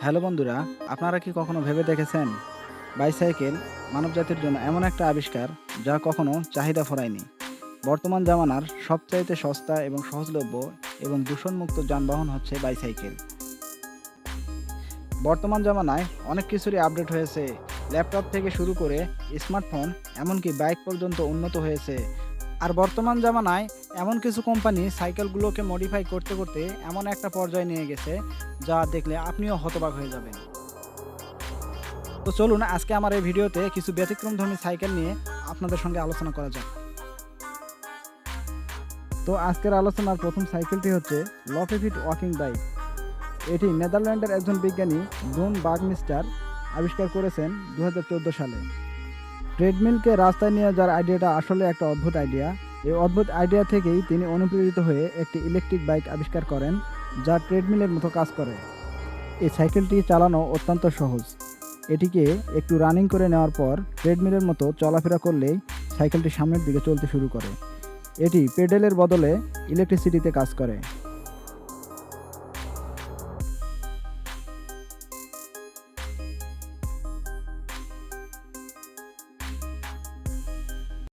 Hello বন্ধুরা, আপনারা কি কখনো ভেবে দেখেছেন বাইসাইকেল মানবজাতির জন্য এমন একটা আবিষ্কার যা কখনো চাহিদা ফোরায়নি। বর্তমান জামানার সবচাইতে সস্তা এবং সহজলভ্য এবং দূষণমুক্ত যানবাহন হচ্ছে বাইসাইকেল। বর্তমান জামানায় অনেক কিছুরই আপডেট হয়েছে। ল্যাপটপ থেকে শুরু করে স্মার্টফোন, এমনকি বাইক পর্যন্ত উন্নত হয়েছে। আর বর্তমান জামানায় এমন কিছু কোম্পানি সাইকেলগুলোকে মডিফাই করতে করতে এমন একটা পর্যায়ে নিয়ে গেছে যা দেখলে আপনিও হতবাক হয়ে যাবেন। তো চলুন আজকে আমার এই ভিডিওতে কিছু ব্যতিক্রমধর্মী সাইকেল নিয়ে আপনাদের সঙ্গে আলোচনা করা যাক। তো আজকের আলোচনার প্রথম সাইকেলটি হচ্ছে লফেফিট ওয়াকিং বাইক। এটি নেদারল্যান্ডের একজন বিজ্ঞানী ব্রুন বাকমিস্টার আবিষ্কার করেছেন 2014 সালে। ট্রেডমিলকে রাস্তায় নিয়ে যাওয়ার আইডিয়াটা আসলে একটা অদ্ভুত আইডিয়া। এই অদ্ভুত আইডিয়া থেকেই তিনি অনুপ্রেরিত হয়ে একটি ইলেকট্রিক বাইক আবিষ্কার করেন যা ট্রেডমিলের মতো কাজ করে। এই সাইকেলটি চালানো অত্যন্ত সহজ। এটিকে একটু রানিং করে নেওয়ার পর ট্রেডমিলের মতো চলাফেরা করলেই সাইকেলটি সামনের দিকে চলতে শুরু করে। এটি পেডেলের বদলে ইলেকট্রিসিটিতে কাজ করে।